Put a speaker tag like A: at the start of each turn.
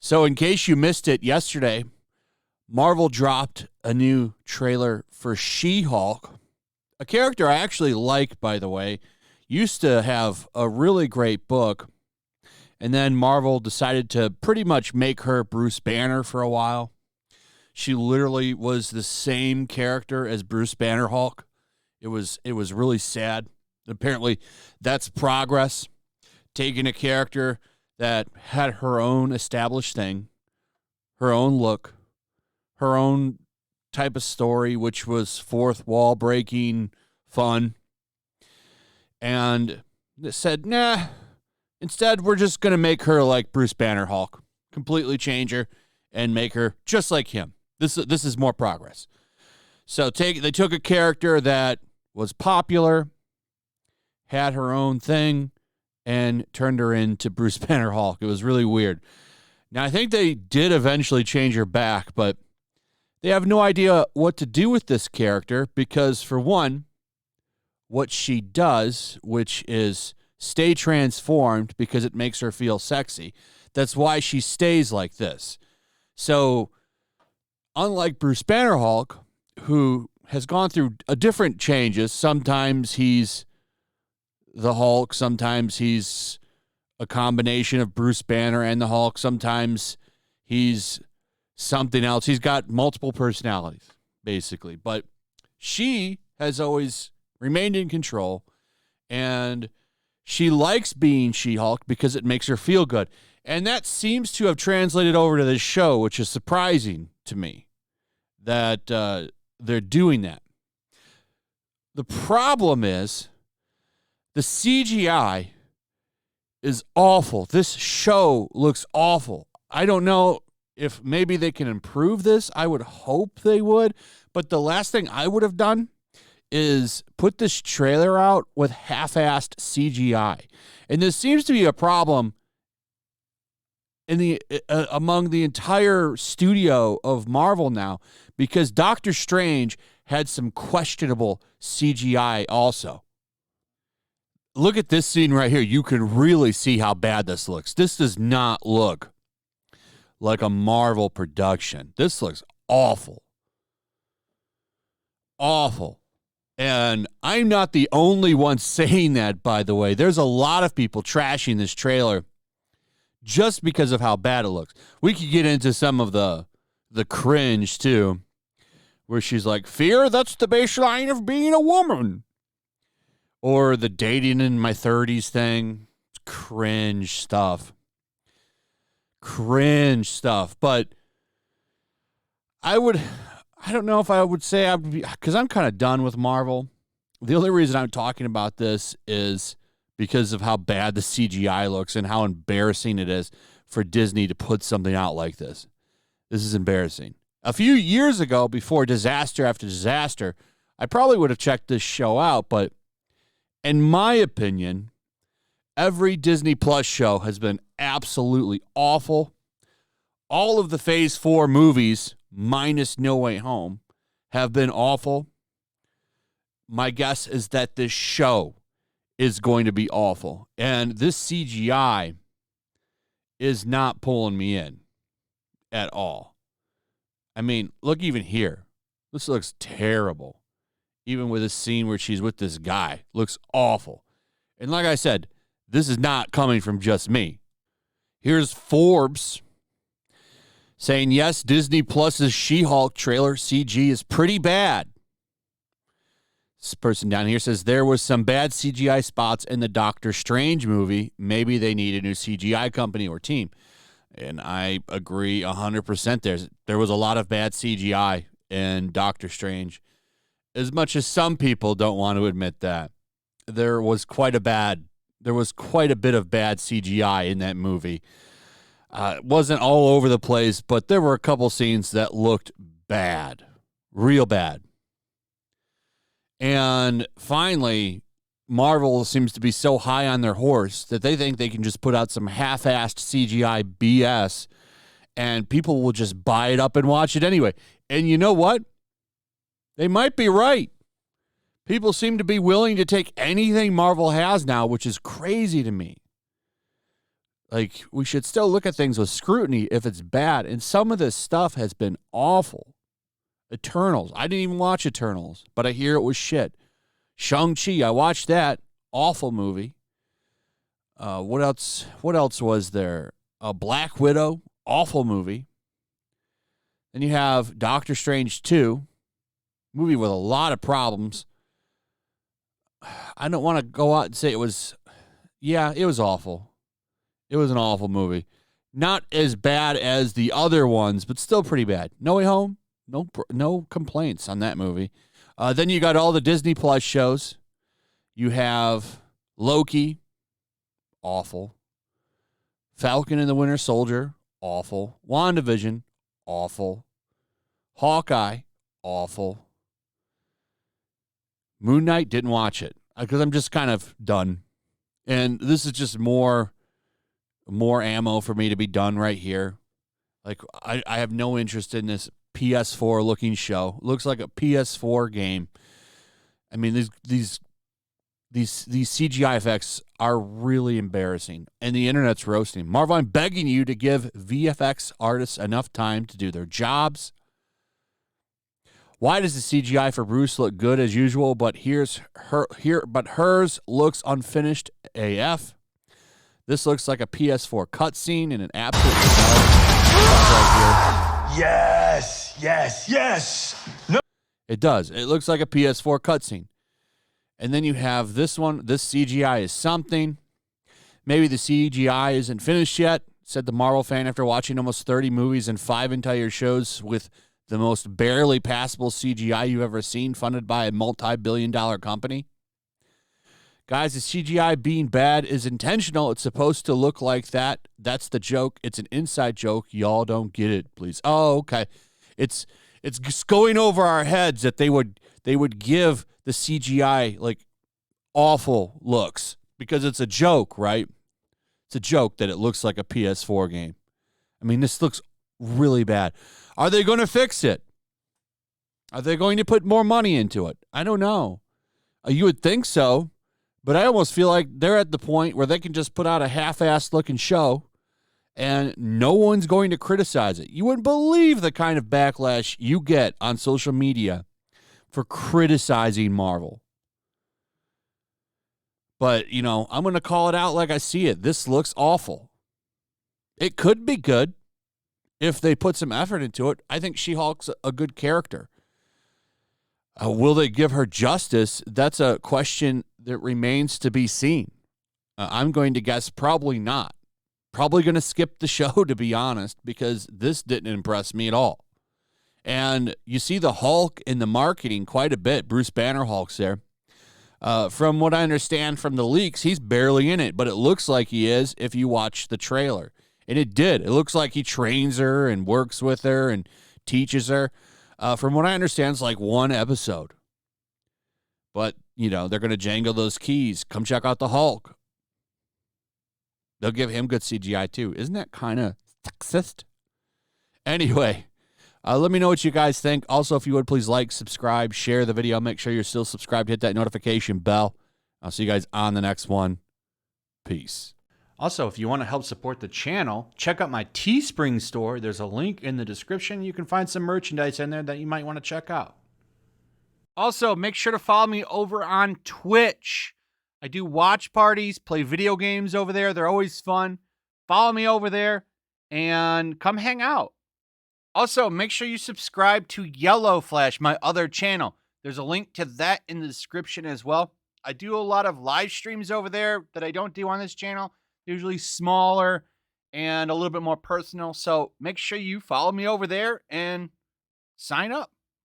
A: So in case you missed it yesterday, Marvel dropped a new trailer for She-Hulk, a character I actually like, by the way. Used to have a really great book, and then Marvel decided to pretty much make her Bruce Banner for a while. She literally was the same character as Bruce Banner Hulk. It was really sad. Apparently, that's progress. Taking a character that had her own established thing, her own look, her own type of story, which was fourth wall breaking, fun, and said, nah, instead we're just going to make her like Bruce Banner Hulk, completely change her and make her just like him. This is more progress. So they took a character that was popular, had her own thing, and turned her into Bruce Banner Hulk. It was really weird. Now, I think they did eventually change her back, but they have no idea what to do with this character because, for one, what she does, which is stay transformed because it makes her feel sexy, that's why she stays like this. So, unlike Bruce Banner Hulk, who has gone through different changes, sometimes he's the Hulk, sometimes he's a combination of Bruce Banner and the Hulk, sometimes he's something else. He's got multiple personalities, basically. But she has always remained in control, and she likes being She-Hulk because it makes her feel good. And that seems to have translated over to this show, which is surprising to me that they're doing that. The problem is the CGI is awful. This show looks awful. I don't know if maybe they can improve this. I would hope they would. But the last thing I would have done is put this trailer out with half-assed CGI. And this seems to be a problem in the among the entire studio of Marvel now, because Doctor Strange had some questionable CGI also. Look at this scene right here. You can really see how bad this looks. This does not look like a Marvel production. This looks awful. Awful. And I'm not the only one saying that, by the way. There's a lot of people trashing this trailer just because of how bad it looks. We could get into some of the cringe, too, where she's like, fear, that's the baseline of being a woman. Or the dating in my 30s thing. Cringe stuff. Cringe stuff. But I don't know if I would say I would be, because I'm kind of done with Marvel. The only reason I'm talking about this is because of how bad the CGI looks and how embarrassing it is for Disney to put something out like this. This is embarrassing. A few years ago, before disaster after disaster, I probably would have checked this show out, but in my opinion, every Disney Plus show has been absolutely awful. All of the Phase 4 movies, minus No Way Home, have been awful. My guess is that this show is going to be awful. And this CGI is not pulling me in at all. I mean, look even here. This looks terrible. Even with a scene where she's with this guy. Looks awful. And like I said, this is not coming from just me. Here's Forbes saying, yes, Disney Plus's She-Hulk trailer CG is pretty bad. This person down here says there was some bad CGI spots in the Doctor Strange movie. Maybe they need a new CGI company or team. And I agree 100%. There was a lot of bad CGI in Doctor Strange. As much as some people don't want to admit that, there was quite a bit of bad CGI in that movie. It wasn't all over the place, but there were a couple scenes that looked bad, real bad. And finally, Marvel seems to be so high on their horse that they think they can just put out some half-assed CGI BS and people will just buy it up and watch it anyway. And you know what? They might be right, People seem to be willing to take anything Marvel has now, which is crazy to me. Like, we should still look at things with scrutiny if it's bad. And some of this stuff has been awful. Eternals. I didn't even watch Eternals, but I hear it was shit. Shang-Chi, I watched that. Awful movie. What else? What else was there? Black Widow. Awful movie. Then you have Doctor Strange 2. Movie with a lot of problems. I don't want to go out and say it was... Yeah, it was awful. It was an awful movie. Not as bad as the other ones, but still pretty bad. No Way Home, no complaints on that movie. Then you got all the Disney Plus shows. You have Loki, awful. Falcon and the Winter Soldier, awful. WandaVision, awful. Hawkeye, awful. Moon Knight, didn't watch it because I'm just kind of done. And this is just more ammo for me to be done right here. Like, I have no interest in this PS4 looking show. It looks like a PS4 game. I mean, these CGI effects are really embarrassing, and the internet's roasting. Marvel, I'm begging you to give VFX artists enough time to do their jobs. Why does the CGI for Bruce look good as usual, but hers looks unfinished AF? This looks like a PS4 cutscene and an absolute
B: Yes. No.
A: It does. It looks like a PS4 cutscene. And then you have this one. This CGI is something. Maybe the CGI isn't finished yet, said the Marvel fan after watching almost 30 movies and 5 entire shows with the most barely passable CGI you've ever seen, funded by a multi-billion-dollar company. Guys, the CGI being bad is intentional. It's supposed to look like that. That's the joke. It's an inside joke. Y'all don't get it, please. Oh, okay. It's just going over our heads that they would give the CGI like awful looks because it's a joke, right? It's a joke that it looks like a PS4 game. I mean, this looks really bad. Are they going to fix it? Are they going to put more money into it? I don't know. You would think so, but I almost feel like they're at the point where they can just put out a half-assed looking show and no one's going to criticize it. You wouldn't believe the kind of backlash you get on social media for criticizing Marvel. But, you know, I'm going to call it out like I see it. This looks awful. It could be good if they put some effort into it. I think She-Hulk's a good character. Will they give her justice? That's a question that remains to be seen. I'm going to guess probably not. Probably going to skip the show, to be honest, because this didn't impress me at all. And you see the Hulk in the marketing quite a bit. Bruce Banner Hulk's there. From what I understand from the leaks, he's barely in it, but it looks like he is if you watch the trailer. And it did. It looks like he trains her and works with her and teaches her. From what I understand, it's like one episode. But, you know, they're going to jangle those keys. Come check out the Hulk. They'll give him good CGI, too. Isn't that kind of sexist? Anyway, let me know what you guys think. Also, if you would, please like, subscribe, share the video. Make sure you're still subscribed. Hit that notification bell. I'll see you guys on the next one. Peace. Also, if you want to help support the channel, check out my Teespring store. There's a link in the description. You can find some merchandise in there that you might want to check out. Also, make sure to follow me over on Twitch. I do watch parties, play video games over there. They're always fun. Follow me over there and come hang out. Also, make sure you subscribe to YellowFlash, my other channel. There's a link to that in the description as well. I do a lot of live streams over there that I don't do on this channel. Usually smaller and a little bit more personal. So make sure you follow me over there and sign up.